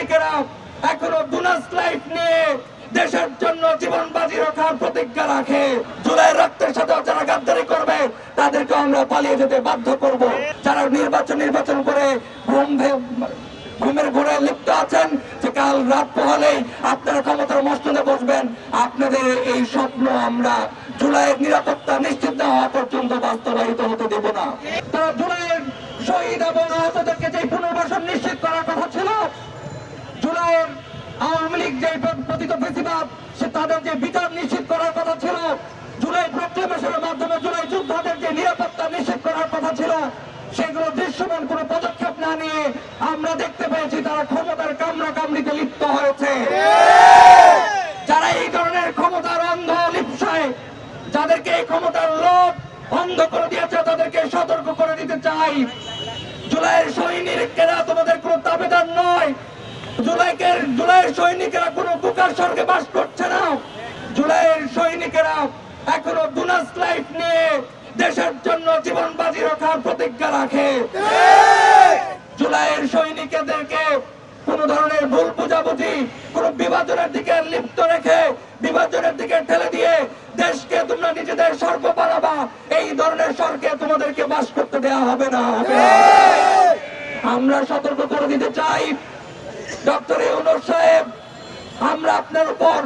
সৈনিকেরা এখনো ডোনাস লাইফ নিয়ে দেশের জন্য জীবন বাজি রাখার প্রতিজ্ঞা রাখে। জুলাইয়ের রক্তের সাথে যারা গাদ্দারি করবে তাদেরকে আমরা পালিয়ে যেতে বাধ্য করব। যারা নির্বাচন করে ঘুমের ঘোরে লিপ্ত আছেন যে কাল রাত পোহালেই আপনারা ক্ষমতার মসনদে বসবেন, আপনাদের এই স্বপ্ন আমরা জুলাইয়ের নিরাপত্তা নিশ্চিত না হওয়া পর্যন্ত বাস্তবায়িত হতে দেব না। তারা জুলাইয়ের শহীদ এবং আহতদেরকে যে পুনর্বাসন নিশ্চিত করার কথা ছিল, জুলাইয়ের আওয়ামী লীগ যে পতিত ফেসিবাদ সে তাদের যে বিচার নিশ্চিত করার কথা ছিল, জুলাই প্রক্লেমেশনের মাধ্যমে জুলাই যোদ্ধাদের যে নিরাপত্তা নিশ্চিত করার কথা ছিল, সেগুলো দৃশ্যমান কোন পদক্ষেপ না নিয়ে আমরা দেখতে পেয়েছি তারা ক্ষমতার কামড়া কামড়িতে লিপ্ত হয়েছে। যারা এই ধরনের ক্ষমতার অন্ধ লিপ্সায় যাদেরকে এই ক্ষমতার লোভ অন্ধ করে দিয়েছে তাদেরকে সতর্ক করে দিতে চাই। জুলাইয়ের সৈনিকেরা তোমাদের কোন দাবিদার নয়। জুলাইয়ের সৈনিকেরা কোন কুকার স্বর্গে বাস করছে না। জুলাইয়ের সৈনিকেরা এখনো ডোনাস লাইফ নিয়ে দেশের জন্য জীবন বাজি রাখার প্রতিজ্ঞা রাখে। জুলাইয়ের সৈনিকদেরকে কোন ধরনের ভুল বুঝাবুঝি, কোন বিভাজনের দিকে লিপ্ত রেখে বিভাজনের দিকে ঠেলে দিয়ে দেশকে তোমরা নিজেদের স্বর্গ বানাবা, এই ধরনের স্বর্গে তোমাদেরকে বাস করতে দেওয়া হবে না। আমরা সতর্ক করে দিতে চাই ডক্টর ইউনূস সাহেব, আমরা আপনার উপর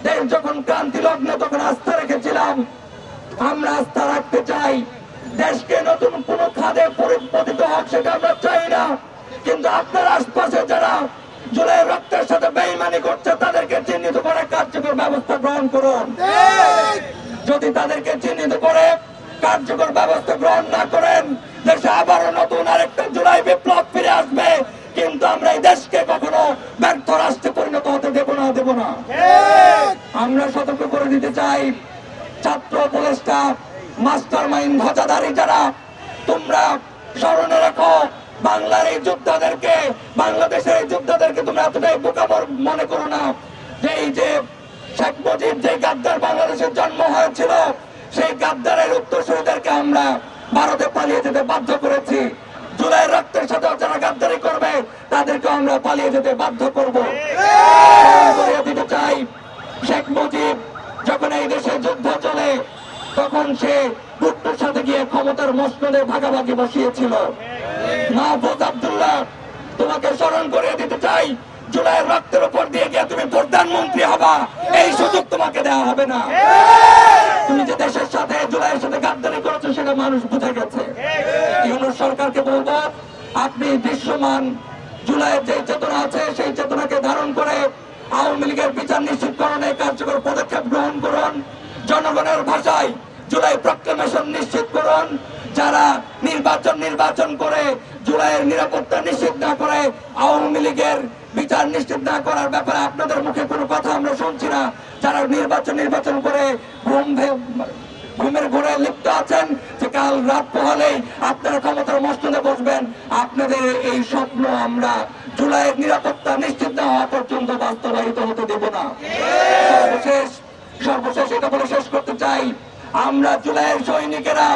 দেশ যখন ক্রান্তি লগ্ন তখন আস্থা রেখেছিলাম, আমরা আস্থা রাখতে চাই। দেশকে নতুন কোন খাদে পরিবর্তিত হোক সেটা আমরা চাই না, কিন্তু আপনার আশপাশে যারা জুলাইয়ের রক্তের সাথে বেঈমানি করছে তাদেরকে চিহ্নিত করে কার্যকর ব্যবস্থা গ্রহণ করুন। যদি তাদেরকে চিহ্নিত করে কার্যকর ব্যবস্থা গ্রহণ না করেন, দেশে আবারও নতুন আরেকটা জুলাই বিপ্লব ফিরে আসবে, কিন্তু আমরা এই দেশকে কখনো ব্যর্থ রাষ্ট্রে পরিণত হতে দেব না। আমরা সতর্ক করে দিতে চাই ছাত্র উপদেষ্টা মাস্টার মাইন্ড ধ্বজাধারী যারা, তোমরা স্মরণে রাখো বাংলার এই যোদ্ধাদেরকে, বাংলাদেশের এই যোদ্ধাদেরকে তোমরা এতটাই বোকাবর মনে করো না। যে এই যে শেখ মুজিব যে গাদ্দার বাংলাদেশের জন্ম হয়েছিল, সেই গাদ্দারের উত্তরসূরিদেরকে আমরা ভারতে পালিয়ে যেতে বাধ্য করেছি। জুলাইয়ের রক্তের সাথে যারা গাদ্দারি করবে তাদেরকে আমরা পালিয়ে যেতে বাধ্য করবো। দিতে চাই শেখ মুজিব যখন এই দেশে যুদ্ধ চলে তখন সে ভুট্টোর সাথে গিয়ে ক্ষমতার মসনদে ভাগাভাগি বসিয়েছিল। মাহফুজ আব্দুল্লাহ, তোমাকে স্মরণ করিয়ে দিতে চাই, জুলাইয়ের রক্তের উপর দিয়ে গিয়ে তুমি প্রধানমন্ত্রী হবা, এই সুযোগ তোমাকে দেওয়া হবে না। তুমি যে দেশের সাথে জুলাইয়ের সাথে গাদ্দারি করেছো সেটা মানুষ বুঝে গেছে। ইউনূস সরকারকে বলবো, আপনি দৃশ্যমান জুলাইয়ের যে চেতনা আছে সেই চেতনাকে ধারণ করে আওয়ামী লীগের বিচার নিশ্চিতকরণে কার্যকর পদক্ষেপ গ্রহণ করুন। জনগণের ভাষায় জুলাই প্রক্লেমেশন নিশ্চিত করুন। যারা নির্বাচন করে জুলাইয়ের নিরাপত্তা নিশ্চিত না করে আওয়ামী লীগের বিচার নিশ্চিত না করার ব্যাপারে আপনাদের মুখে কোনো কথা আমরা শুনছি না। যারা নির্বাচন করে ঘুমের ঘোরে লিপ্ত আছেন যে কাল রাত পোহালেই আপনারা ক্ষমতার মসনদে বসবেন, আপনাদের এই স্বপ্ন আমরা জুলাইয়ের নিরাপত্তা নিশ্চিত না হওয়া পর্যন্ত বাস্তবায়িত হতে দেব না। সর্বশেষ এটা বলে শেষ করতে চাই, আমরা জুলাইয়ের সৈনিকেরা,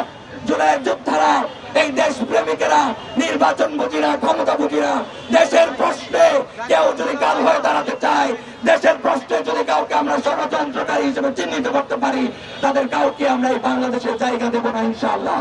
জুলাইয়ের যোদ্ধারা, এই দেশ প্রেমিকেরা নির্বাচন বুঝি না, ক্ষমতা বুঝি না, দেশের প্রশ্নে কেউ যদি কাল হয়ে দাঁড়াতে চায়, দেশের প্রশ্নে যদি কাউকে আমরা ষড়যন্ত্রকারী হিসেবে চিহ্নিত করতে পারি, তাদের কাউকে আমরা এই বাংলাদেশের জায়গা দেব না ইনশাআল্লাহ।